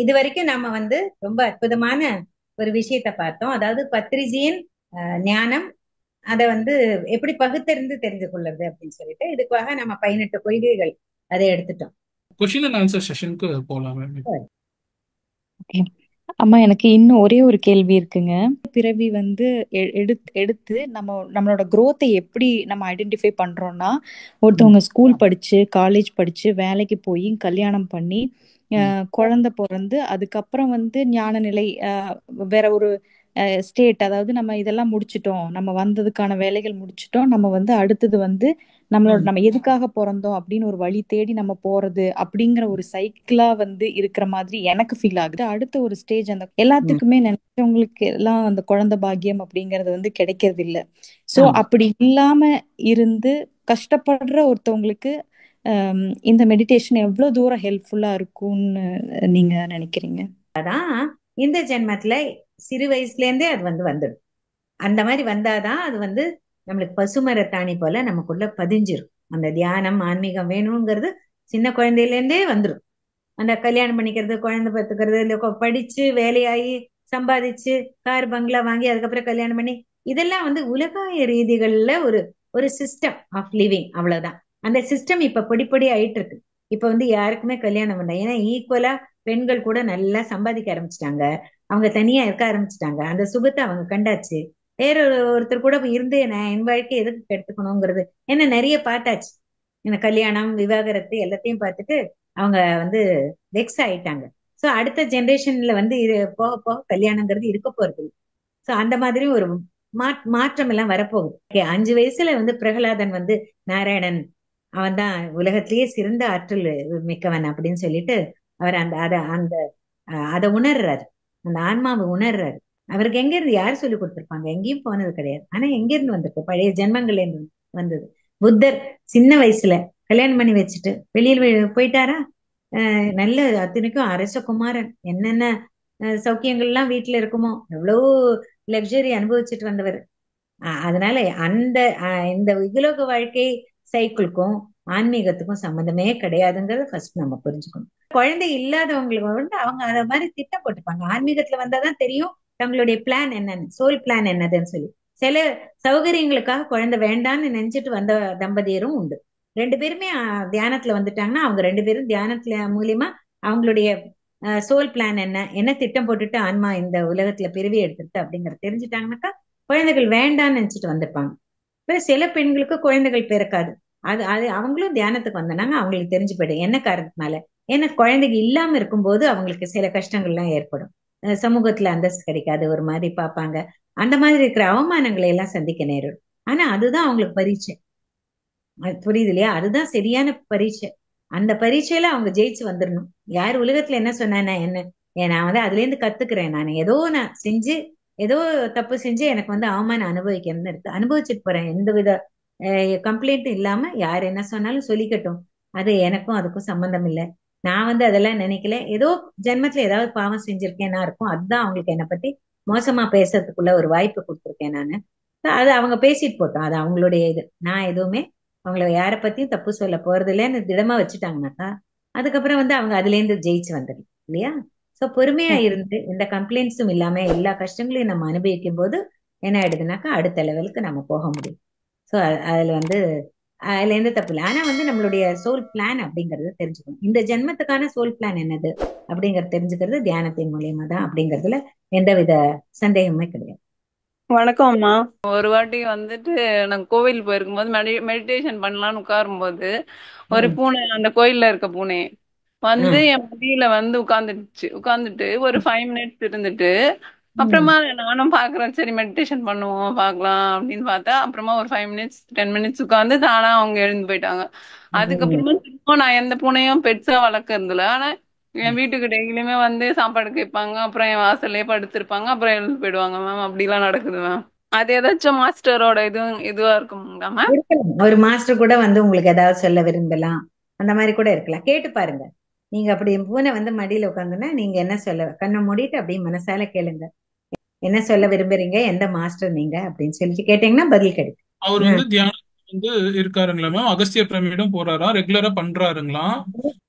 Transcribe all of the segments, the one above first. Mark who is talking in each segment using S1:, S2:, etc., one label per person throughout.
S1: இது வரைக்கும் நம்ம வந்து ரொம்ப அற்புதமான ஒரு விஷயத்த பார்த்தோம். அதாவது பத்ரிஜியின் ஞானம் அதை வந்து எப்படி பகுத்தறிந்து தெரிந்து கொள்ளுறது அப்படின்னு சொல்லிட்டு இதுக்காக நம்ம 18 கொள்கைகள் அதை எடுத்துட்டோம்.
S2: கொஸ்டின் அண்ட் ஆன்சர் செஷனுக்கு போலாமே.
S3: ஓகே. அம்மா, எனக்கு இன்னும் ஒரே ஒரு கேள்வி இருக்குங்க. பிறவி வந்து எடுத்து நம்மளோட growth-ஐ எப்படி நம்ம ஐடென்டிஃபை பண்றோம்னா, ஒருத்தவங்க ஸ்கூல் படிச்சு, காலேஜ் படிச்சு, வேலைக்கு போய், கல்யாணம் பண்ணி, குழந்தை பிறந்து, அதுக்கப்புறம் வந்து ஞான நிலை, வேற ஒரு ஸ்டேட், அதாவது நம்ம இதெல்லாம் முடிச்சிட்டோம், நம்ம வந்ததுக்கான வேலைகள் முடிச்சிட்டோம், நம்ம வந்து அடுத்தது வந்து நம்ம எதுக்காக பிறந்தோம் அப்படின்னு ஒரு வழி தேடி நம்ம போறது அப்படிங்கிற ஒரு சைக்கிளா வந்து இருக்கிற மாதிரி எனக்கு ஃபீல் ஆகுது. அடுத்த ஒரு ஸ்டேஜ் அந்த எல்லாத்துக்குமே நினைச்சவங்களுக்கு எல்லாம் அந்த குழந்தை பாக்கியம் அப்படிங்கறது வந்து கிடைக்கிறது இல்ல. சோ அப்படி இல்லாம இருந்து கஷ்டப்படுற ஒருத்தவங்களுக்கு இந்த மெடிடேஷன் எவ்வளவு தூரம் ஹெல்ப்ஃபுல்லா இருக்கும்னு நீங்க நினைக்கிறீங்க?
S1: அதான் இந்த ஜென்மத்துல சிறு வயசுல இருந்தே அது வந்து வந்துடும். அந்த மாதிரி வந்தாதான் அது வந்து நம்மளுக்கு பசுமரத்தாணி போல நமக்குள்ள பதிஞ்சிரும். அந்த தியானம் ஆன்மீகம் வேணுங்கிறது சின்ன குழந்தையில இருந்தே வந்துடும். அந்த கல்யாணம் பண்ணிக்கிறது, குழந்தை பெற்றுக்கிறது, இந்த படிச்சு வேலையாகி சம்பாதிச்சு கார் பங்களா வாங்கி அதுக்கப்புறம் கல்யாணம் பண்ணி, இதெல்லாம் வந்து உலகாய ரீதிகள்ல ஒரு ஒரு சிஸ்டம் ஆஃப் லிவிங், அவ்வளவுதான். அந்த சிஸ்டம் இப்ப பொடி ஆயிட்டு இருக்கு. இப்ப வந்து யாருக்குமே கல்யாணம் வேண்டாம். ஏன்னா ஈக்குவலா பெண்கள் கூட நல்லா சம்பாதிக்க ஆரம்பிச்சிட்டாங்க, அவங்க தனியா இருக்க ஆரம்பிச்சிட்டாங்க, அந்த சுகத்தை அவங்க கண்டாச்சு. வேற ஒருத்தர் கூட இருந்து என் வாழ்க்கை எதுக்கு கெடுத்துக்கணுங்கிறது என்ன நிறைய பார்த்தாச்சு. இந்த கல்யாணம் விவாகரத்து எல்லாத்தையும் பார்த்துட்டு அவங்க வந்து வெக்ஸ் ஆயிட்டாங்க. சோ அடுத்த ஜெனரேஷன்ல வந்து இது போக போக கல்யாணங்கிறது இருக்க போறது. சோ அந்த மாதிரி ஒரு மாற்றம் எல்லாம் வரப்போகுது. 5 வயசுல வந்து பிரகலாதன் வந்து நாராயணன் அவன் தான் உலகத்திலேயே சிறந்த ஆற்றல் மிக்கவன் அப்படின்னு சொல்லிட்டு அவர் அந்த அதை உணர்றாரு. அந்த ஆன்மாவை உணர்றாரு. அவருக்கு எங்க இருந்து யார் சொல்லி கொடுத்திருப்பாங்க? எங்கேயும் போனது கிடையாது. ஆனா எங்க இருந்து வந்திருக்கு? பழைய ஜென்மங்கள்ல இருந்து வந்தது. புத்தர் சின்ன வயசுல கல்யாணம் பண்ணி வச்சுட்டு வெளியில் போயிட்டாரா? நல்ல அத்தனைக்கும் அரசகுமாரன், என்னென்ன சௌக்கியங்கள்லாம் வீட்டுல இருக்குமோ எவ்வளவு லக்ஸரி அனுபவிச்சுட்டு வந்தவர். அதனால அந்த இந்த இகலோக வாழ்க்கை சைக்கிளுக்கும் ஆன்மீகத்துக்கும் சம்மந்தமே கிடையாதுங்கிறத ஃபர்ஸ்ட் நம்ம புரிஞ்சுக்கணும். குழந்தை இல்லாதவங்களுக்கு வந்து அவங்க அத மாதிரி திட்டம் போட்டுப்பாங்க. ஆன்மீகத்துல வந்தாதான் தெரியும் தங்களுடைய பிளான் என்னன்னு, சோல் பிளான் என்னதுன்னு சொல்லி. சில சௌகரியங்களுக்காக குழந்தை வேண்டான்னு நினைச்சிட்டு வந்த தம்பதியரும் உண்டு. 2 பேருமே தியானத்துல வந்துட்டாங்கன்னா அவங்க 2 பேரும் தியானத்துல மூலியமா அவங்களுடைய சோல் பிளான் என்ன திட்டம் போட்டுட்டு ஆன்மா இந்த உலகத்துல பிறவி எடுத்துட்டு அப்படிங்கறத தெரிஞ்சுட்டாங்கன்னாக்கா குழந்தைகள் வேண்டான்னு நினைச்சிட்டு வந்திருப்பாங்க. இப்ப சில பெண்களுக்கு குழந்தைகள் பிறக்காது. அது அது அவங்களும் தியானத்துக்கு வந்தாங்க, அவங்களுக்கு தெரிஞ்சு போயிடும் என்ன காரணத்தினால. ஏன்னா குழந்தைங்க இல்லாம இருக்கும்போது அவங்களுக்கு சில கஷ்டங்கள்லாம் ஏற்படும். சமூகத்துல அந்தஸ்து கிடைக்காது, ஒரு மாதிரி பார்ப்பாங்க. அந்த மாதிரி இருக்கிற அவமானங்களை எல்லாம் சந்திக்க நேரிடும். ஆனா அதுதான் அவங்களுக்கு பரீட்சை. புரியுது இல்லையா? அதுதான் சரியான பரீட்சை. அந்த பரீட்சையில அவங்க ஜெயிச்சு வந்துடணும். யார் உலகத்துல என்ன சொன்னா என்ன, நான் வந்து அதுல இருந்து கத்துக்கிறேன். நான் செஞ்சு ஏதோ தப்பு செஞ்சு எனக்கு வந்து அவமானம் அனுபவிக்கணும்னு இருக்கு, அனுபவிச்சுட்டு போறேன். எந்த வித கம்ப்ளைண்ட்டும் இல்லாம யார் என்ன சொன்னாலும் சொல்லிக்கட்டும், அது எனக்கும் அதுக்கும் சம்பந்தம் இல்லை. நான் வந்து அதெல்லாம் நினைக்கல. ஏதோ ஜென்மத்துல ஏதாவது பாவம் செஞ்சிருக்கேன்னா இருக்கும், அதுதான் அவங்களுக்கு என்னை பத்தி மோசமா பேசுறதுக்குள்ள ஒரு வாய்ப்பு கொடுத்துருக்கேன் நானு. அது அவங்க பேசிட்டு போட்டோம், அது அவங்களுடைய இது. நான் எதுவுமே அவங்கள யாரை பத்தியும் தப்பு சொல்ல போறது இல்லைன்னு திடமா வச்சுட்டாங்கனாக்கா அதுக்கப்புறம் வந்து அவங்க அதுல இருந்து ஜெயிச்சு வந்துடும் இல்லையா? சோ பொறுமையா இருந்து எந்த கம்ப்ளைண்ட்ஸும் இல்லாம எல்லா கஷ்டங்களையும் நம்ம அனுபவிக்கும் போது என்ன ஆயிடுதுனாக்கா அடுத்த லெவலுக்கு நம்ம போக முடியும். சோ அதுல வந்து அதுல எந்த தப்பு இல்லை. ஆனா வந்து நம்மளுடைய சோல் பிளான் அப்படிங்கறது தெரிஞ்சுக்கணும். இந்த ஜென்மத்துக்கான சோல் பிளான் என்னது அப்படிங்கறது தெரிஞ்சுக்கிறது தியானத்தின் மூலியமா தான் அப்படிங்கறதுல எந்தவித சந்தேகமே கிடையாது.
S4: வணக்கம் அம்மா. ஒரு வாட்டி வந்துட்டு நாங்க கோவில் போயிருக்கும்போது மெடிடேஷன் பண்ணலாம்னு உட்காரும்போது ஒரு பூனை, அந்த கோயில்ல இருக்க பூனை வந்து என் மடியில வந்து உட்கார்ந்துட்டு ஒரு 5 மினிட்ஸ் இருந்துட்டு அப்புறமா நானும் பாக்குறேன், சரி மெடிடேஷன் பண்ணுவோம் பாக்கலாம் அப்படின்னு பார்த்தா அப்புறமா ஒரு 5 மினிட்ஸ் 10 மினிட்ஸ் உட்கார்ந்து தானா அவங்க எழுந்து போயிட்டாங்க. அதுக்கப்புறமா திரும்ப நான் எந்த பூனையும் பெட்ஸா வளர்க்கறதுல, ஆனா என் வீட்டுக்கு டெய்லியுமே வந்து சாப்பாடு கேட்பாங்க, அப்புறம் என் வாசல்லே படுத்திருப்பாங்க, அப்புறம் எழுந்து போயிடுவாங்க மேம். அப்படிலாம் நடக்குது மேம். அது ஏதாச்சும் மாஸ்டரோட இதுவா இருக்குங்களா மேம்?
S1: இருக்கலாம், ஒரு மாஸ்டர் கூட வந்து உங்களுக்கு ஏதாவது சொல்ல விரும்பலாம், அந்த மாதிரி கூட இருக்கலாம். கேட்டு பாருங்க. நீங்க அப்படி பூனை வந்து மடியில உட்காந்துன்னா நீங்க என்ன சொல்ல, கண்ணை மூடிட்டு அப்படியே மனசால கேளுங்க, என்ன சொல்ல விரும்புறீங்க, எந்த மாஸ்டர் நீங்க அப்படின்னு சொல்லிட்டு கேட்டீங்கன்னா பதில் கிடைக்கும்.
S2: அவர் வந்து தியானம் வந்து இருக்காருங்களா மேம், அகஸ்திய பிரமிடும் போறாரா, ரெகுலரா பண்றாருங்களா,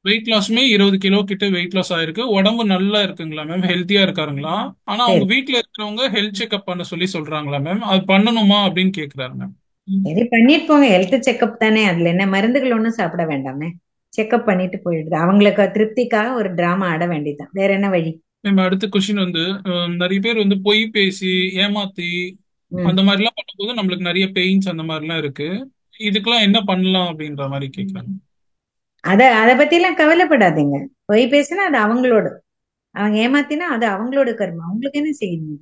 S2: வெயிட் லாஸுமே 20 கிலோ கிட்ட வெயிட் லாஸ் ஆயிருக்கு, உடம்பு நல்லா இருக்குங்களா மேம், ஹெல்த்தியா இருக்காருங்களா. ஆனா அவங்க
S1: சரி
S2: வீட்ல இருக்கிறவங்க ஹெல்த் செக்அப் பண்ண சொல்லி சொல்றாங்களா மேம், அது பண்ணணுமா அப்படின்னு கேக்குறாரு மேம்.
S1: சரி, பண்ணிட்டு போங்க. ஹெல்த் செக்அப் தானே, அதுல என்ன மருந்துகள் ஒன்றும் சாப்பிட வேண்டாமே. செக்அப் பண்ணிட்டு போயிடுது. அவங்களுக்கு திருப்திக்காக ஒரு டிராமா ஆட வேண்டியதுதான், வேற என்ன வழி.
S2: மேம் அடுத்த கொஸ்டின் வந்து நிறைய பேர் வந்து பொய் பேசி ஏமாத்தி
S1: ம்
S2: அந்த மாதிரிலாம் பண்ணும்போது நம்மளுக்கு நிறைய பெயின்ஸ் அந்த மாதிரிலாம் இருக்கு. இதுக்கெல்லாம் என்ன பண்ணலாம் அப்படின்ற மாதிரி கேட்கறாங்க.
S1: அத பத்தி எல்லாம் கவலைப்படாதீங்க. பொய் பேசினா அது அவங்களோட, அவங்க ஏமாத்தினா அது அவங்களோட கர்மம், அவங்களுக்கு என்ன செய்யணும்.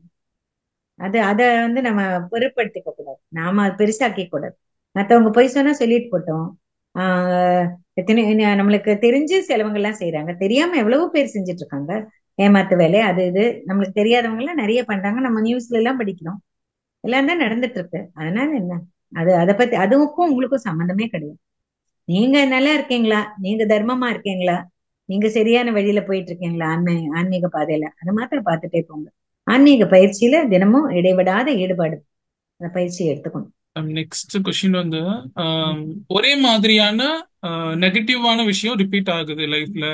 S1: அத வந்து நம்ம பொருட்படுத்திக்க கூடாது, நாம அது பெருசாக்கிக்க கூடாது. மத்தவங்க பொய் சொன்னா சொல்லிட்டு போட்டோம். ஆஹ் எத்தனை நம்மளுக்கு தெரிஞ்சு சிலவங்க எல்லாம் செய்யறாங்க, தெரியாம எவ்வளவோ பேர் செஞ்சுட்டு இருக்காங்க ஏமாத்து வேலை. அது இது நம்மளுக்கு தெரியாதவங்க எல்லாம் நிறைய பண்றாங்க, நம்ம நியூஸ்ல எல்லாம் படிக்கிறோம். எல்லாம் தான் நடந்துட்டு இருக்கு. அதனால என்ன, அதை பத்தி அதுக்கும் உங்களுக்கும் சம்பந்தமே கிடையாது. நீங்க நல்லா இருக்கீங்களா, நீங்க தர்மமா இருக்கீங்களா, நீங்க சரியான வழியில போயிட்டு இருக்கீங்களா, ஆன்மீக பாதையில, அதை மாத்திரம் பார்த்துட்டே போங்க. ஆன்மீக பயிற்சியில தினமும் இடைவிடாத ஈடுபாடு, அந்த பயிற்சியை எடுத்துக்கணும்.
S2: நெக்ஸ்ட் கொஸ்டின் வந்து
S1: ம்.
S2: ஒரே மாதிரியான நெகட்டிவான விஷயம் ரிப்பீட் ஆகுது லைஃப்ல.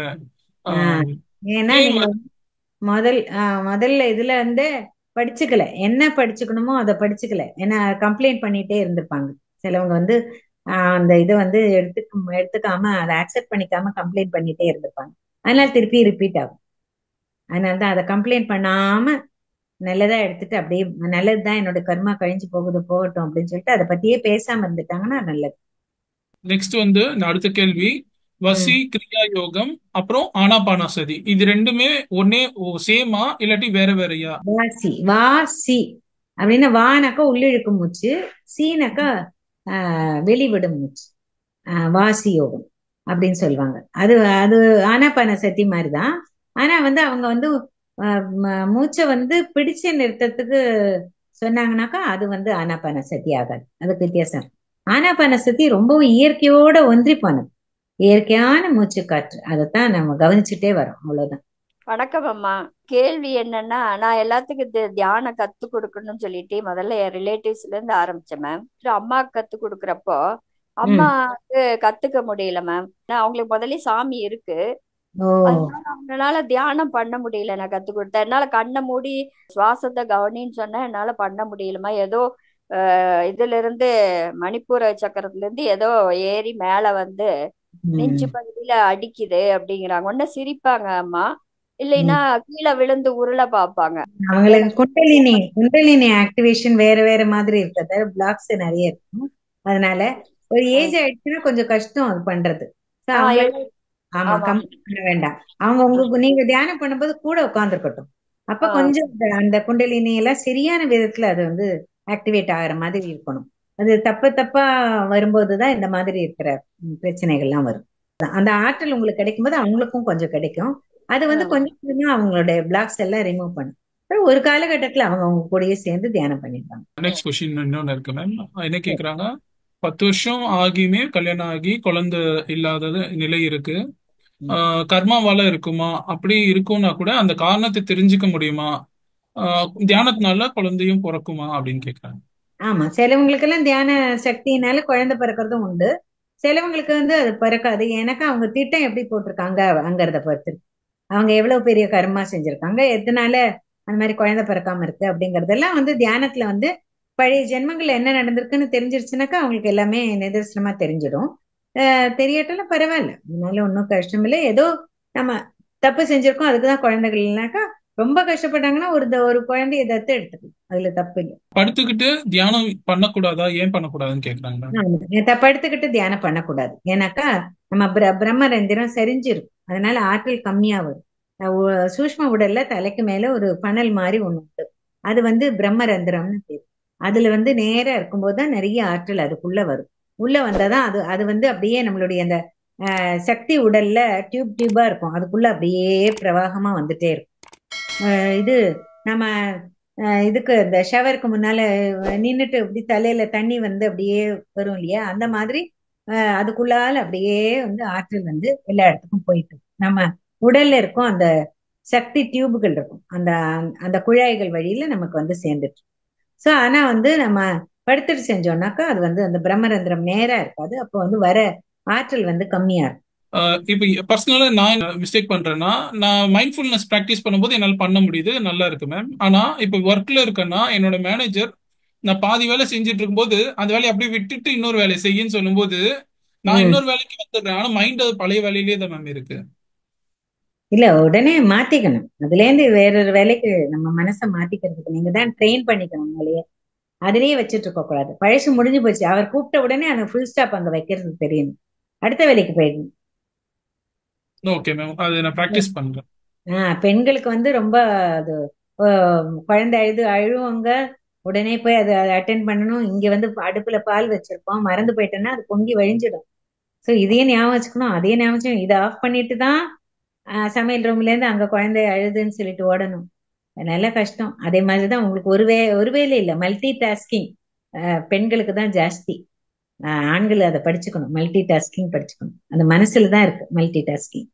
S1: ஆஹ் ஏன்னா
S2: ஏன்
S1: நீங்க முதல்ல இதுல வந்து படிச்சுக்கல, என்ன படிச்சுக்கணுமோ அதை படிச்சுக்கல. ஏன்னா கம்ப்ளைண்ட் பண்ணிட்டே இருந்திருப்பாங்க சிலவங்க வந்து. அந்த இதை வந்து எடுத்துக்காம அதை அக்செப்ட் பண்ணிக்காம கம்ப்ளைண்ட் பண்ணிட்டே இருந்திருப்பாங்க. அதனால திருப்பி ரிப்பீட் ஆகும். அதனாலதான் அதை கம்ப்ளைண்ட் பண்ணாம நல்லதா எடுத்துட்டு அப்படியே, நல்லதுதான் என்னோட கர்மா கழிஞ்சு போகுது போகட்டும் அப்படின்னு சொல்லிட்டு அதை பத்தியே பேசாம இருந்துட்டாங்கன்னா நல்லது.
S2: நெக்ஸ்ட் வந்து இந்த அடுத்த கேள்வி, வசி
S1: ம்.
S2: கிரியா யோகம் அப்புறம் ஆனாபானாசதி இது ரெண்டுமே ஒன்னே சேமா இல்லாட்டி வேற வேறயா?
S1: வாசி அப்படின்னா வானாக்கா உள்ளிழுக்கும் மூச்சு, சீனாக்கா வெளிவிடும் மூச்சு. வாசி யோகம் அப்படின்னு சொல்லுவாங்க. அது அது ஆனாபான சதி மாதிரிதான். ஆனா வந்து அவங்க வந்து மூச்சை வந்து பிடிச்சு நிறுத்தத்துக்கு சொன்னாங்கன்னாக்கா அது வந்து ஆனாபான சதி ஆகாது, அதுக்கு வித்தியாசம். ஆனாபான சதி ரொம்பவும் இயற்கையோட ஒன்றி போனது, இயற்கையான மூச்சு காற்று, அதைத்தான் நம்ம கவனிச்சுட்டே வரோம், அவ்வளவுதான்.
S5: வணக்கம் அம்மா. கேள்வி என்னன்னா, நான் எல்லாத்துக்கும் தியானம் கத்து கொடுக்கணும்னு சொல்லிட்டு முதல்ல என் ரிலேட்டிவ்ஸ்ல இருந்து ஆரம்பிச்சேன் மேம். அம்மாவுக்கு கத்து கொடுக்குறப்போ
S1: ம்.
S5: அம்மாவுக்கு கத்துக்க முடியல மேம். அவங்களுக்கு முதல்ல சாமி இருக்கு,
S1: ஓ.
S5: அதனால அவங்களால தியானம் பண்ண முடியல. நான் கத்து கொடுத்தேன், என்னால கண்ணை மூடி சுவாசத்தை கவனின்னு சொன்னா என்னால பண்ண முடியலமா. ஏதோ இதுல இருந்து மணிப்பூர சக்கரத்துல இருந்து ஏதோ ஏறி மேல வந்து நெஞ்சு
S1: ம்.
S5: பகுதியில அடிக்குது அப்படிங்கிறாங்க. ஒன்னு சிரிப்பாங்க அம்மா, இல்லைன்னா
S1: ம்.
S5: கீழே விழுந்து உருள பாப்பாங்க.
S1: அவங்களுக்கு
S5: எனக்கு
S1: குண்டலினி ஆக்டிவேஷன் வேற வேற மாதிரி இருக்கிறது, பிளாக்ஸ் நிறைய இருக்கும். அதனால ஒரு ஏஜ் ஆயிடுச்சுன்னா கொஞ்சம் கஷ்டம் அது பண்றது. So அவங்கள
S5: எழு
S1: ஆமா
S5: ஆமா.
S1: கம்பல் பண்ண வேண்டாம். அவங்க உங்களுக்கு நீங்க தியானம் பண்ணும்போது கூட உட்காந்துருக்கட்டும். அப்ப கொஞ்சம் அந்த குண்டலினி எல்லாம் சரியான விதத்துல அது வந்து ஆக்டிவேட் ஆகுற மாதிரி இருக்கணும். அது தப்பா வரும்போதுதான் இந்த மாதிரி இருக்கிற பிரச்சனைகள்லாம் வரும். அந்த ஆற்றல் உங்களுக்கு கிடைக்கும்போது அவங்களுக்கும் கொஞ்சம் கிடைக்கும். அது வந்து கொஞ்சம் கொஞ்சமா அவங்களுடைய பிளாக்ஸ் எல்லாம் ரிமூவ் பண்ணும். அப்புறம் ஒரு காலகட்டத்துல அவங்க அவங்க கூடயே சேர்ந்து தியானம் பண்ணிடுவாங்க.
S2: நெக்ஸ்ட் கொஸ்டின் இன்னொன்னு இருக்கு மேம். என்ன கேக்குறாங்க, 10 வருஷம் ஆகியுமே கல்யாணம் ஆகி குழந்தை இல்லாதது நிலை இருக்கு.
S1: ம்.
S2: கர்மாவால இருக்குமா, அப்படி இருக்கும்னா கூட அந்த காரணத்தை தெரிஞ்சுக்க முடியுமா, தியானத்தினால குழந்தையும் பிறக்குமா அப்படின்னு கேக்குறாங்க.
S1: ஆமா, சிலவங்களுக்கு எல்லாம் தியான சக்தியினால குழந்தை பிறக்கிறதும் உண்டு. சிலவங்களுக்கு வந்து அது பிறக்காது. எனக்கு அவங்க திட்டம் எப்படி போட்டிருக்காங்க அங்கறத பொறுத்து, அவங்க எவ்வளவு பெரிய கர்மா செஞ்சிருக்காங்க, எதனால அந்த மாதிரி குழந்தை பிறக்காம இருக்கு அப்படிங்கறதெல்லாம் வந்து தியானத்துல வந்து பழைய ஜென்மங்கள்ல என்ன நடந்திருக்குன்னு தெரிஞ்சிருச்சுனாக்கா அவங்களுக்கு எல்லாமே நிதர்சனமா தெரிஞ்சிடும். தெரியட்டலும் பரவாயில்ல, அதனால ஒன்றும் கஷ்டம் இல்லை. ஏதோ நம்ம தப்பு செஞ்சிருக்கோம், அதுக்குதான் குழந்தைகள் இல்லைனாக்கா ரொம்ப கஷ்டப்பட்டாங்கன்னா ஒரு குழந்தைய தத்து எடுத்துக்கலாம், அதுல தப்பு இல்லை.
S2: படுத்துக்கிட்டு தியானம் பண்ணக்கூடாதா, ஏன் பண்ணக்கூடாதுன்னு கேக்குறாங்க மேம்.
S1: படுத்துக்கிட்டு தியானம் பண்ணக்கூடாது. ஏன்னாக்கா நம்ம பிரம்மரந்திரம் சரிஞ்சிருக்கும், அதனால ஆற்றல் கம்மியா வரும். சூஷ்ம உடல்ல தலைக்கு மேல ஒரு பனல் மாதிரி ஒண்ணு உண்டு, அது வந்து பிரம்மரந்திரம்னு பேரு. அதுல வந்து நேரா இருக்கும்போதுதான் நிறைய ஆற்றல் அதுக்குள்ள வரும். உள்ள வந்தாதான் அது அது வந்து அப்படியே நம்மளுடைய அந்த சக்தி உடல்ல டியூபா இருக்கும், அதுக்குள்ள அப்படியே பிரவாகமா வந்துட்டே இருக்கும். இது நம்ம இதுக்கு இந்த ஷவருக்கு முன்னால நின்னுட்டு இப்படி தலையில தண்ணி வந்து அப்படியே வரும் இல்லையா, அந்த மாதிரி அதுக்குள்ளால அப்படியே வந்து ஆற்றல் வந்து எல்லா இடத்துக்கும் போயிட்டு இருக்கும். நம்ம உடல்ல இருக்கும் அந்த சக்தி டியூபுகள் இருக்கும், அந்த அந்த குழாய்கள் வழியில நமக்கு வந்து சேர்ந்துட்டு. சோ ஆனா வந்து நம்ம படுத்துட்டு செஞ்சோம்னாக்கா அது வந்து அந்த பிரம்மரந்திரம் நேரா இருக்காது. அப்போ வந்து வர ஆற்றல் வந்து கம்மியா இருக்கும்.
S2: இப்போ பர்சனலா நான் மிஸ்டேக் பண்றேன்னா, நான் மைண்ட்ஃபுல்னஸ் ப்ராக்டிஸ் பண்ணும்போது என்னால பண்ண முடியுது, நல்லா இருக்கு மேம். ஆனா இப்போ ஒர்க்ல இருக்கேன்னா என்னோட மேனேஜர் நான் பாதி வேலை செஞ்சுட்டு இருக்கும்போது அந்த வேலையை அப்படியே விட்டுட்டு இன்னொரு வேலையை செய்யுன்னு சொல்லும்போது நான்
S1: ம்.
S2: இன்னொரு வேலைக்கு வந்துடுறேன். ஆனா மைண்ட் அது பழைய வேலையிலேயே தான் மேம் இருக்கு.
S1: இல்ல உடனே மாத்திக்கணும். அதுல இருந்து வேறொரு வேலைக்கு நம்ம மனசை மாத்திக்கிறதுக்கு நீங்க தான் ட்ரெயின் பண்ணிக்கணும் உங்களையே. அதுலயே வச்சுட்டு இருக்க கூடாது. பழசு முடிஞ்சு போச்சு. அவர் கூப்பிட்ட உடனே அந்த ஃபுல் ஸ்டாப் அங்க வைக்கிறது தெரியணும். அடுத்த வேலைக்கு போயிடணும்.
S2: ஓகே மேம், அது நான் ப்ராக்டிஸ் பண்றேன்.
S1: பெண்களுக்கு வந்து ரொம்ப அது குழந்தை அழுவாங்க. உடனே போய் அதை அட்டென்ட் பண்ணணும். இங்க வந்து அடுப்புல பால் வச்சிருப்போம், மறந்து போயிட்டேன்னா அது பொங்கி வழிஞ்சிடும். சோ இதையும் ஞாபகம் வச்சுக்கணும், அதையும் ஞாபகம் வச்சுக்கணும். இதை ஆஃப் பண்ணிட்டு தான் சமையல் ரூம்ல இருந்து அங்க குழந்தை அழுதுன்னு சொல்லிட்டு ஓடணும். நல்ல கஷ்டம். அதே மாதிரிதான் உங்களுக்கு ஒரு வேலை இல்ல, மல்டி டாஸ்கிங் பெண்களுக்கு தான் ஜாஸ்தி. ஆண்கள் அதை படிச்சுக்கணும், மல்டி டாஸ்கிங் படிச்சுக்கணும். அந்த மனசுல தான் இருக்கு multi tasking.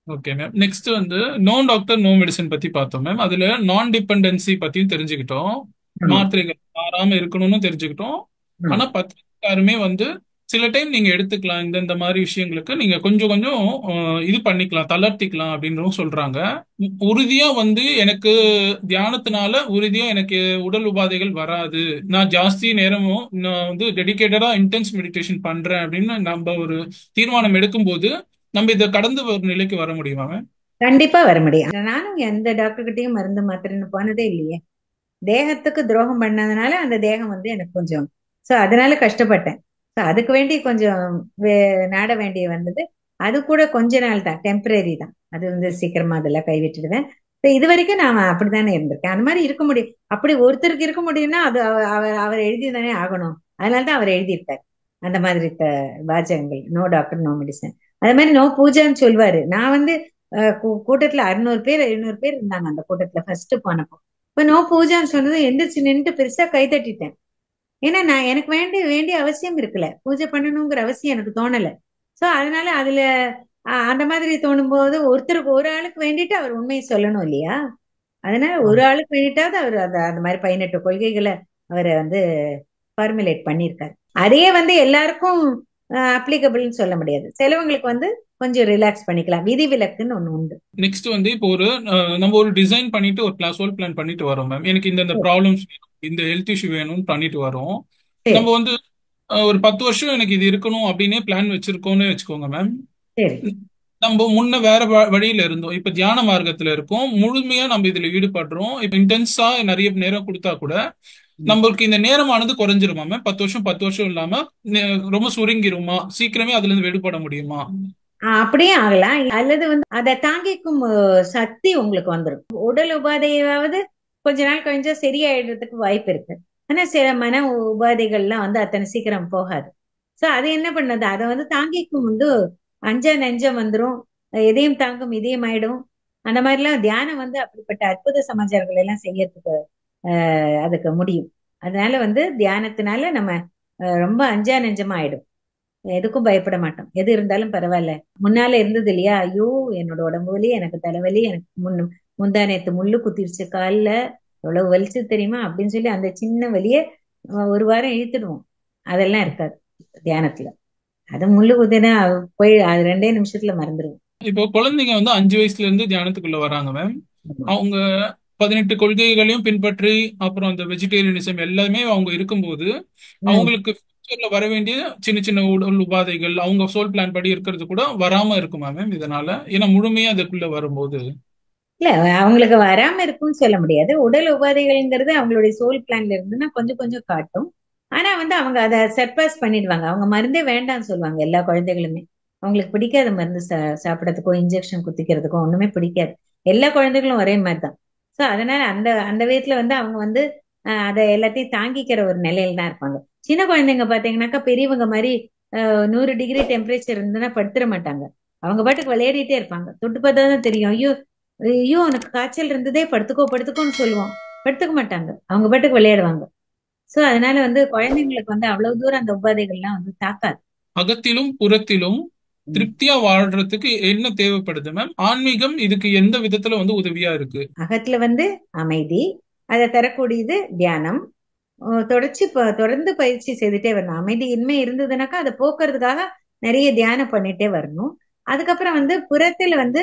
S2: Okay ma'am. Next வந்து நோ டாக்டர் நோ மெடிசன் பத்தி பார்த்தோம் மேம். அதுல நான் டிபெண்டன்சி பத்தியும் தெரிஞ்சுக்கிட்டோம்,
S1: ஆமா.
S2: மாத்திரைகள் மாறாம இருக்கணும்னு தெரிஞ்சுக்கிட்டோம். ஆனா பத்திரிக்காருமே வந்து சில டைம் நீங்க எடுத்துக்கலாம், இந்த மாதிரி விஷயங்களுக்கு நீங்க கொஞ்சம் கொஞ்சம் இது பண்ணிக்கலாம், தளர்த்திக்கலாம் அப்படின்னு சொல்றாங்க. உறுதியா வந்து எனக்கு தியானத்தினால உறுதியா எனக்கு உடல் உபாதைகள் வராது, நான் ஜாஸ்தி நேரமும் நான் வந்து டெடிகேட்டடா இன்டென்ஸ் மெடிடேஷன் பண்றேன் அப்படின்னு நம்ம ஒரு தீர்மானம் எடுக்கும்போது நம்ம இதை கடந்து ஒரு நிலைக்கு வர முடியுமா மேம்?
S1: கண்டிப்பா வர முடியும். நானும் எந்த டாக்டர் கிட்டயும் மருந்து மாத்திரைன்னு போனதே இல்லையே. தேகத்துக்கு துரோகம் பண்ணதுனால அந்த தேகம் வந்து எனக்கு கொஞ்சம் அதனால கஷ்டப்பட்டேன். அதுக்கு வேண்டி கொஞ்சம் நாட வேண்டிய வந்தது. அது கூட கொஞ்ச நாள் தான், டெம்பரரி தான். அது வந்து சீக்கிரமா அதெல்லாம் கைவிட்டுடுவேன். இது வரைக்கும் நான் அப்படித்தானே இருந்திருக்கேன். அந்த மாதிரி இருக்க முடியும். அப்படி ஒருத்தருக்கு இருக்க முடியும்னா அது அவர் எழுதி தானே ஆகணும். அதனாலதான் அவர் எழுதியிருக்காரு அந்த மாதிரி வாசகங்கள். No doctor no medicine. அது மாதிரி நோ பூஜான்னு சொல்லுவாரு. நான் வந்து கூட்டத்துல 600 பேர் 700 பேர் இருந்தாங்க அந்த கூட்டத்துல ஃபர்ஸ்ட் போனப்போ. இப்ப நோ பூஜான்னு சொன்னது எந்திரிச்சு நின்று பெருசா கை தட்டிட்டேன். ஏன்னா நான் எனக்கு வேண்டிய அவசியம் இருக்குல்ல, பூஜை பண்ணணுங்கிற அவசியம் எனக்கு தோணல. சோ அதனால அதுல அந்த மாதிரி தோணும் போது ஒருத்தருக்கு ஒரு ஆளுக்கு வேண்டிட்டு அவர் உண்மையை சொல்லணும் இல்லையா. அதனால ஒரு ஆளுக்கு வேண்டிட்டாவது அவர் அந்த மாதிரி 18 கொள்கைகளை அவர் வந்து ஃபார்முலேட் பண்ணியிருக்காரு. அதையே வந்து எல்லாருக்கும் அப்ளிகபிள்னு சொல்ல முடியாது. சிலவங்களுக்கு வந்து கொஞ்சம் ரிலாக்ஸ் பண்ணிக்கலாம், விதிவிலக்குன்னு ஒண்ணு உண்டு.
S2: நெக்ஸ்ட் வந்து இப்போ நம்ம ஒரு டிசைன் பண்ணிட்டு ஒரு கிளாஸ் ஹோல் பிளான் பண்ணிட்டு வரோம் மேம். எனக்கு இந்த ப்ராப்ளம்ஸ் இந்த ஹெல்த் இஷ்யூ வேணும்னு பண்ணிட்டு வரோம்.
S1: சரி
S2: நம்ம வந்து ஒரு 10 வருஷம் எனக்கு இது இருக்கணும் அப்படின்னே பிளான் வச்சிருக்கோம்னு வச்சுக்கோங்க மேம்.
S1: சரி
S2: நம்ம முன்ன வேற வழியில இருந்தோம், இப்ப தியான மார்க்கத்துல இருக்கோம், முழுமையா நம்ம இதுல ஈடுபடுறோம். இப்ப இன்டென்ஸா நிறைய நேரம் கொடுத்தா கூட நம்மளுக்கு இந்த நேரமானது குறைஞ்சிருமா மேம்? 10 வருஷம் இல்லாம ரொம்ப சுருங்கிருமா? சீக்கிரமே அதுல இருந்து விடுபட முடியுமா?
S1: அப்படியே ஆகலாம். அல்லது வந்து அதை தாங்கிக்கும் சக்தி உங்களுக்கு வந்துடும். உடல் உபாதையாவது கொஞ்ச நாள் கழிஞ்சா சரியாயிடுறதுக்கு வாய்ப்பு இருக்கு. ஆனா சில மன உபாதைகள்லாம் வந்து அத்தனை சீக்கிரம் போகாது. சோ அது என்ன பண்ணது, அதை வந்து தாங்கிக்கும் வந்து அஞ்சா நெஞ்சம் வந்துரும், எதையும் தாங்கும் இதயம் ஆயிடும். அந்த மாதிரி எல்லாம் தியானம் வந்து அப்படிப்பட்ட அற்புத சமாச்சாரங்கள் எல்லாம் செய்யறதுக்கு அதுக்கு முடியும். அதனால வந்து தியானத்தினால நம்ம ரொம்ப அஞ்சா நெஞ்சமா ஆயிடும். எதுக்கும் பயப்பட மாட்டோம். எது இருந்தாலும் பரவாயில்ல. முன்னால இருந்தது இல்லையா, ஐயோ என்னோட உடம்பு வலி, எனக்கு தலைவலி, எனக்கு முந்தா நேத்து முள்ளு குத்திருச்சு கால்ல, எவ்வளவு வலிச்சு தெரியுமா அப்படின்னு சொல்லி அந்த சின்ன வலிய ஒரு வாரம் இழுத்துடுவோம். அதெல்லாம் இருக்காது தியானத்துல. அது முள்ளு குத்தினா போய் அது 2 நிமிஷத்துல மறந்துடுவோம்.
S2: இப்போ குழந்தைங்க வந்து 5 வயசுல இருந்து தியானத்துக்குள்ள வராங்க மேம். அவங்க 18 கொள்கைகளையும் பின்பற்றி அப்புறம் அந்த வெஜிடேரியனிசம் எல்லாமே அவங்க இருக்கும்போது அவங்களுக்கு ஃபியூச்சர்ல வர வேண்டிய சின்ன சின்ன உடல் உபாதைகள் அவங்க சோல் பிளான் படி இருக்கிறது கூட வராம இருக்குமா மேம் இதனால? ஏன்னா முழுமையா அதுக்குள்ள வரும்போது
S1: இல்ல அவங்களுக்கு வராம இருக்கும்னு சொல்ல முடியாது. உடல் உபாதைகள்ங்கிறது அவங்களுடைய சோல் பிளான்ல இருந்துன்னா கொஞ்சம் கொஞ்சம் காட்டும். ஆனா வந்து அவங்க அதை சர்பாஸ் பண்ணிடுவாங்க. அவங்க மருந்தே வேண்டாம்னு சொல்லுவாங்க எல்லா குழந்தைகளுமே. அவங்களுக்கு பிடிக்காத மருந்து சாப்பிடறதுக்கோ இன்ஜெக்ஷன் குத்திக்கிறதுக்கோ ஒண்ணுமே பிடிக்காது. எல்லா குழந்தைகளும் ஒரே மாதிரிதான். சோ அதனால அந்த அந்த விதத்துல வந்து அவங்க வந்து அதை எல்லாத்தையும் தாங்கிக்கிற ஒரு நிலையில தான் இருப்பாங்க. சின்ன குழந்தைங்க பாத்தீங்கன்னாக்கா பெரியவங்க மாதிரி 100 டிகிரி டெம்பரேச்சர் இருந்ததுன்னா படுத்துட மாட்டாங்க. அவங்க பாட்டுக்கு விளையாடிட்டே இருப்பாங்க. தொட்டு பார்த்தா தான் தெரியும், ஐயோ ஐயோ உனக்கு காய்ச்சல் இருந்ததே, படுத்துக்கோ படுத்துக்கோன்னு சொல்லுவோம். படுத்துக்க மாட்டாங்க, அவங்க பாட்டுக்கு விளையாடுவாங்க. சோ அதனால வந்து குழந்தைங்களுக்கு வந்து அவ்வளவு தூரம் அந்த உபாதைகள்லாம் வந்து தாக்காது.
S2: அகத்திலும் புறத்திலும் திருப்தியா வாழ்றதுக்கு என்ன தேவைப்படுது மேம்? ஆன்மீகம் இதுக்கு எந்த விதத்துல வந்து உதவியா இருக்கு?
S1: அகத்துல வந்து அமைதி, அதை தரக்கூடியது தியானம். தொடர்ந்து பயிற்சி செய்துட்டே வரணும். அமைதியின்மை இருந்ததுனாக்கா அதை போக்குறதுக்காக நிறைய தியானம் பண்ணிட்டே வரணும். அதுக்கப்புறம் வந்து புறத்துல வந்து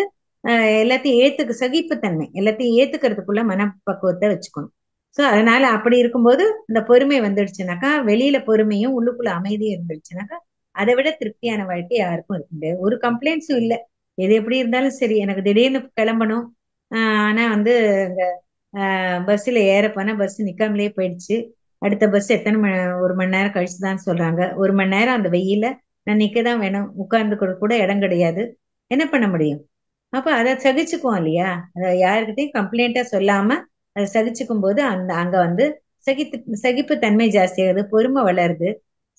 S1: எல்லாத்தையும் சகிப்புத்தன்மை, எல்லாத்தையும் ஏத்துக்கிறதுக்குள்ள மனப்பக்குவத்தை வச்சுக்கணும். சோ அதனால அப்படி இருக்கும்போது இந்த பொறுமை வந்துடுச்சுனாக்கா, வெளியில பொறுமையும் உள்ளுக்குள்ள அமைதியும் இருந்துச்சுனாக்கா, அதை விட திருப்தியான வாழ்க்கை யாருக்கும் இருக்க முடியாது. ஒரு கம்ப்ளைண்ட்ஸும் இல்லை. எது எப்படி இருந்தாலும் சரி, எனக்கு திடீர்னு கிளம்பணும், ஆனா வந்து பஸ்ல ஏற போனா பஸ் நிக்காமலே போயிடுச்சு. அடுத்த பஸ் எத்தனை ஒரு மணி நேரம் கழிச்சுதான் சொல்றாங்க. ஒரு மணி நேரம் அந்த வெயில நான் நிக்கதான் வேணும், உட்கார்ந்து கூட இடம் கிடையாது. என்ன பண்ண முடியும்? அப்ப அதை சகிச்சுக்குவோம் இல்லையா? அதை யாருக்கிட்டையும் கம்ப்ளைண்டா சொல்லாம அதை சகிச்சுக்கும் போது அங்க வந்து சகிப்பு தன்மை ஜாஸ்தியாகுது, பொறுமை வளருது.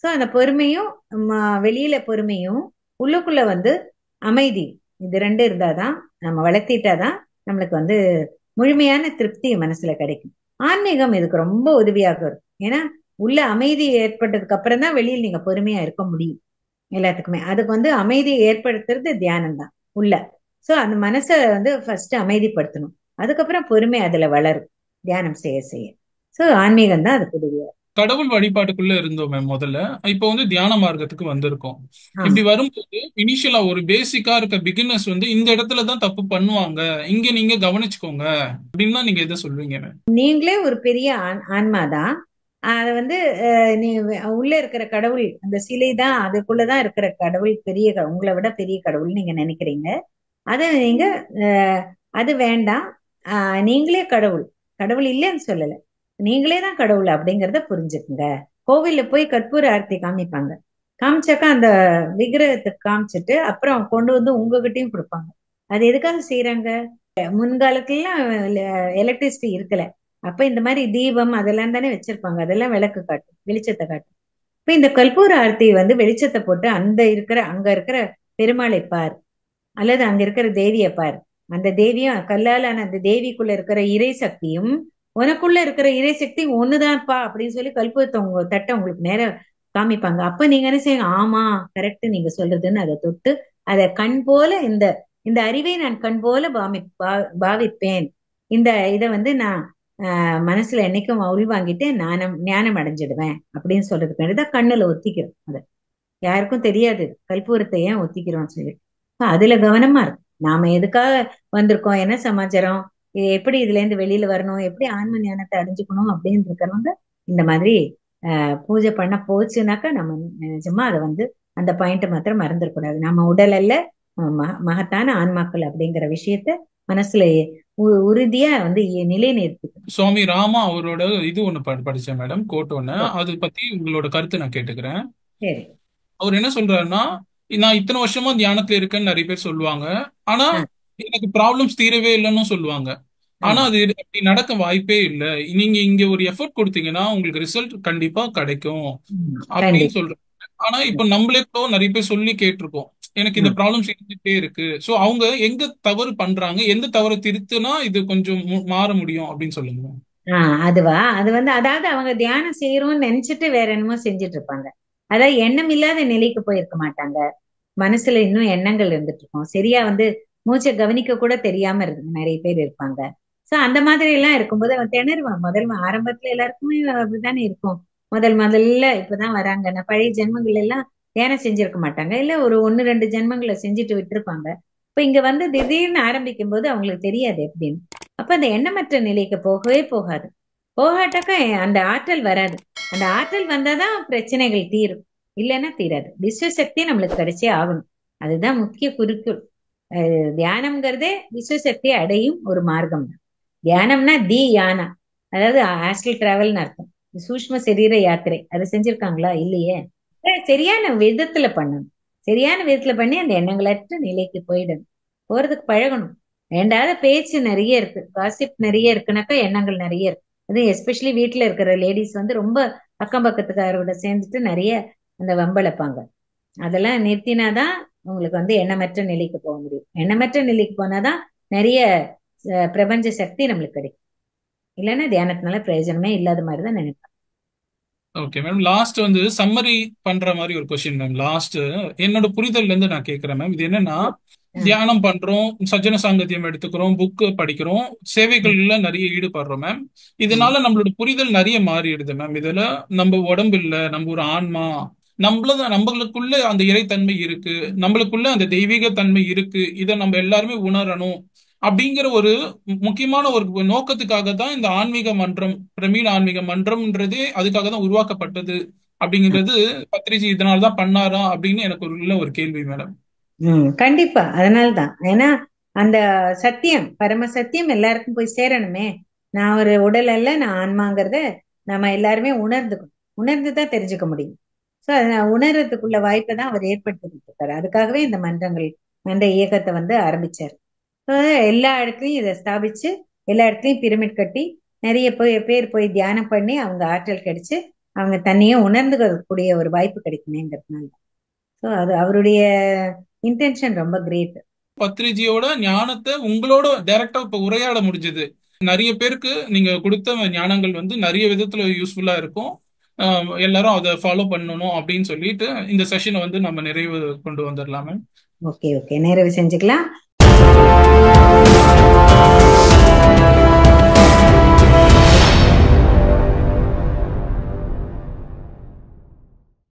S1: சோ அந்த பொறுமையும் வெளியில பொறுமையும் உள்ளுக்குள்ள வந்து அமைதி, இது ரெண்டு இருந்தாதான், நம்ம வளர்த்திட்டாதான் நம்மளுக்கு வந்து முழுமையான திருப்தி மனசுல கிடைக்கும். ஆன்மீகம் இதுக்கு ரொம்ப உதவியாக இருக்கும். ஏன்னா உள்ள அமைதி ஏற்பட்டதுக்கு அப்புறம் தான் வெளியில் நீங்க பொறுமையா இருக்க முடியும் எல்லாத்துக்குமே. அதுக்கு வந்து அமைதியை ஏற்படுத்துறது தியானம் தான் உள்ள. சோ அந்த மனசை வந்து ஃபர்ஸ்ட் அமைதிப்படுத்தணும், அதுக்கப்புறம் பொறுமை அதுல வளரும் தியானம் செய்ய செய்ய. சோ ஆன்மீகம் தான் அதுக்கு உதவியா.
S2: கடவுள் வழிபாட்டுக்குள்ள இருந்தோம் மேம் முதல்ல. இப்போ வந்து தியான மார்க்கத்துக்கு வந்திருக்கோம்.
S1: ஆமா.
S2: இப்படி வரும்போது இனிஷியலா ஒரு பேசிக்கா இருக்க பிகினர்ஸ் வந்து இந்த இடத்துல தான் தப்பு பண்ணுவாங்க, இங்க நீங்க கவனிச்சுக்கோங்க அப்படின்னா நீங்க எதை சொல்வீங்க மேம்?
S1: நீங்களே ஒரு பெரிய ஆன்மாதான். அது வந்து நீ உள்ள இருக்கிற கடவுள் அந்த சிலை தான், அதுக்குள்ளதான் இருக்கிற கடவுள் பெரிய உங்களை விட பெரிய கடவுள் நீங்க நினைக்கிறீங்க. அத நீங்க அது வேண்டாம். நீங்களே கடவுள், கடவுள் இல்லைன்னு சொல்லல, நீங்களே தான் கடவுள் அப்படிங்கறத புரிஞ்சுக்குங்க. கோவில்ல போய் கற்பூர ஆரத்தி காமிப்பாங்க, காமிச்சாக்கா அந்த விக்கிரகத்துக்கு காமிச்சிட்டு அப்புறம் கொண்டு வந்து உங்ககிட்டயும் கொடுப்பாங்க. அது எதுக்காக செய்யறாங்க? முன்காலத்துலாம் எலக்ட்ரிசிட்டி இருக்கல, அப்ப இந்த மாதிரி தீபம் அதெல்லாம் தானே வச்சிருப்பாங்க, அதெல்லாம் விளக்கு காட்டும், வெளிச்சத்தை காட்டும். இப்ப இந்த கற்பூர ஆரத்தி வந்து வெளிச்சத்தை போட்டு அங்க இருக்கிற பெருமாளை பார், அல்லது அங்க இருக்கிற தேவியை பார். அந்த தேவியும் கல்லாலான அந்த தேவிக்குள்ள இருக்கிற இறை சக்தியும் உனக்குள்ள இருக்கிற இறை சக்தி ஒண்ணுதான்ப்பா அப்படின்னு சொல்லி கற்பூரத்தை உங்க தட்டை உங்களுக்கு நேரம் காமிப்பாங்க. அப்ப நீங்க என்ன செய்யுங்க, ஆமா கரெக்ட் நீங்க சொல்றதுன்னு அதை தொட்டு அதை கண் போல இந்த இந்த அறிவை நான் கண் போல பாவிப்பேன். இதை வந்து நான் மனசுல என்னைக்கும் உள்வாங்கிட்டு ஞானம் அடைஞ்சிடுவேன் அப்படின்னு சொல்றதுக்கு வேண்டிதான் கண்ணுல ஒத்திக்கிறோம். அதை யாருக்கும் தெரியாது கற்பூரத்தை ஏன் ஒத்திக்கிறோம்னு சொல்லி. அதுல கவனமா இருக்கும். நாம எதுக்காக வந்திருக்கோம், என்ன சமாச்சாரம், எப்படி இதுல இருந்து வெளியில வரணும், எப்படி ஆன்ம ஞானத்தை அடைஞ்சுக்கணும் அப்படின்னு இருக்கிறவங்க இந்த மாதிரி பூஜை பண்ண போச்சுனாக்கா நம்ம நிஜமா அதை வந்து அந்த பாயிண்ட் மாத்திரம் மறந்துடக்கூடாது. நம்ம உடல் அல்ல, மகத்தான ஆன்மாக்கள் அப்படிங்கிற விஷயத்த மனசுல உறுதியா வந்து நிலைநிறுத்திக்கணும்.
S2: சுவாமி ராமா அவரோட இது ஒண்ணு படிச்சேன் மேடம், கோட் ஒண்ணு. அது பத்தி உங்களோட கருத்து நான் கேட்டுக்கிறேன்.
S1: சரி.
S2: அவர் என்ன சொல்றாருன்னா, நான் இத்தனை வருஷமா தியானத்துல இருக்கேன்னு நிறைய பேர் சொல்லுவாங்க, ஆனா எனக்கு ப்ராப்ளம்ஸ் தீரவே இல்லைன்னு சொல்லுவாங்க. ஆனா அது அப்படி நடக்க வாய்ப்பே இல்லை. நீங்க இங்க ஒரு எஃபர்ட் கொடுத்தீங்கன்னா உங்களுக்கு ரிசல்ட் கண்டிப்பா கிடைக்கும் அப்படின்னு சொல்றாங்க. ஆனா இப்ப நம்மளே இப்போ நிறைய பேர் சொல்லி கேட்டிருக்கோம், எனக்கு இந்த ப்ராப்ளம்ஸ் இருந்துட்டே இருக்கு. சோ அவங்க எங்க தவறு பண்றாங்க, எந்த தவறு திருத்துனா இது கொஞ்சம் மாற முடியும் அப்படின்னு சொல்லுங்க.
S1: அதுவா, அது வந்து அதாவது அவங்க தியானம் செய்யறோம்னு நினைச்சிட்டு வேற என்னமோ செஞ்சுட்டு இருப்பாங்க. அதாவது எண்ணம் இல்லாத நிலைக்கு போயிருக்க மாட்டாங்க. மனசுல இன்னும் எண்ணங்கள் இருந்துட்டு இருக்கும். சரியா வந்து மூச்சை கவனிக்க கூட தெரியாம நிறைய பேர் இருப்பாங்க. சோ அந்த மாதிரி எல்லாம் இருக்கும்போது அவன் திணறுவான். ஆரம்பத்துல எல்லாருக்குமே அப்படித்தானே இருக்கும். முதல்ல இப்பதான் வராங்க, பழைய ஜென்மங்கள் எல்லாம் தியானம் செஞ்சிருக்க மாட்டாங்க, இல்ல ஒரு 1-2 ஜென்மங்களை செஞ்சுட்டு விட்டுருப்பாங்க. இப்ப இங்க வந்து திடீர்னு ஆரம்பிக்கும் போது அவங்களுக்கு தெரியாது எப்படின்னு. அப்ப அந்த எண்ணமற்ற நிலைக்கு போகவே போகாது. போகாட்டாக்கா அந்த ஆற்றல் வராது. அந்த ஆற்றல் வந்தாதான் பிரச்சனைகள் தீரும், இல்லைன்னா தீராது. விஸ்வசக்தி நம்மளுக்கு கிடைச்சே ஆகணும். அதுதான் முக்கிய குறிக்கோள். தியானம்ங்கிறதே விஸ்வசக்தியை அடையும் ஒரு மார்க்கம் தான். தியானம்னா யானா, அதாவது ஆஸ்ட்ரல் டிராவல்னு அர்த்தம். சூஷ்ம சரீர யாத்திரை. அது செஞ்சிருக்காங்களா? இல்லையே. சரியான விதத்துல பண்ணணும். சரியான விதத்துல பண்ணி அந்த எண்ணங்களற்ற நிலைக்கு போறதுக்கு பழகணும். வேண்டாத பேச்சு நிறைய இருக்கு, காசிப் நிறைய இருக்குனாக்கா எண்ணங்கள் நிறைய இருக்கு. அது எஸ்பெஷலி வீட்டுல இருக்கிற லேடிஸ் வந்து ரொம்ப அக்கம் பக்கத்துக்காரோட சேர்ந்துட்டு நிறைய அந்த வம்பளப்பாங்க. அதெல்லாம் நிறுத்தினாதான் உங்களுக்கு வந்து எண்ணமற்ற நிலைக்கு போக முடியும். எண்ணமற்ற நிலைக்கு போனாதான் நிறைய பிரபஞ்ச சக்தி நம்மளுக்கு கிடைக்கும். இல்லைன்னா தியானத்தினால பிரயோஜனமே இல்லாத மாதிரிதான் நினைப்பாங்க.
S2: ஓகே மேம், லாஸ்ட் வந்து சம்மரி பண்ற மாதிரி ஒரு கொஸ்டின் மேம். லாஸ்ட் என்னோட புரிதல்ல இருந்து நான் கேட்கிறேன் மேம். இது என்னன்னா, தியானம் பண்றோம், சஜ்ஜன சாங்கத்தியம் எடுத்துக்கிறோம், புக்கு படிக்கிறோம், சேவைகள்ல நிறைய ஈடுபடுறோம் மேம். இதனால நம்மளோட புரிதல் நிறைய மாறிடுது மேம். இதுல நம்ம உடம்பு இல்ல, நம்ம ஒரு ஆன்மா, நம்மளுக்குள்ள அந்த இறைத்தன்மை இருக்கு, நம்மளுக்குள்ள அந்த தெய்வீக தன்மை இருக்கு, இதை நம்ம எல்லாருமே உணரணும் அப்படிங்கிற ஒரு முக்கியமான ஒரு நோக்கத்துக்காக தான் இந்த ஆன்மீக மன்றம், பிரமீன் ஆன்மீக மன்றம்ன்றதே அதுக்காக தான் உருவாக்கப்பட்டது அப்படிங்கிறது பத்ரிஜி இதனால தான் பண்ணாரா அப்படின்னு எனக்கு ஒரு கேள்வி மேடம்.
S1: கண்டிப்பா. அதனால்தான். ஏன்னா அந்த சத்தியம், பரம சத்தியம் எல்லாருக்கும் போய் சேரணுமே. நான் ஒரு உடல் அல்ல, நான் ஆன்மாங்கிறத நம்ம எல்லாருமே உணர்ந்துதான் தெரிஞ்சுக்க முடியும். சோ அதை உணர்றதுக்குள்ள வாய்ப்பை தான் அவர் ஏற்படுத்தி கொடுத்திருக்காரு. அதுக்காகவே இந்த மன்ற இயக்கத்தை வந்து ஆரம்பிச்சாரு. எல்லா இடத்துலயும் இதை ஸ்தாபிச்சு, எல்லா இடத்துலயும் பிரமிட் கட்டி, நிறைய பேர் போய் தியானம் பண்ணி அவங்க ஆற்றல் கிடைச்சு அவங்க தன்னையே உணர்ந்துக்கூடிய ஒரு வாய்ப்பு கிடைக்குமேங்கிறதுனால. ஸோ அது அவருடைய இன்டென்ஷன் ரொம்ப கிரேட்.
S2: பத்ரிஜியோட ஞானத்தை உங்களோட டைரக்டா இப்ப உரையாட முடிஞ்சது. நிறைய பேருக்கு நீங்க கொடுத்த ஞானங்கள் வந்து நிறைய விதத்துல யூஸ்ஃபுல்லா இருக்கும். எல்லாரும் அதை ஃபாலோ பண்ணணும் அப்படின்னு சொல்லிட்டு இந்த செஷனை வந்து நம்ம நிறைவு கொண்டு வந்துடலாமே.
S1: ஓகே, நிறைவு செஞ்சுக்கலாம்.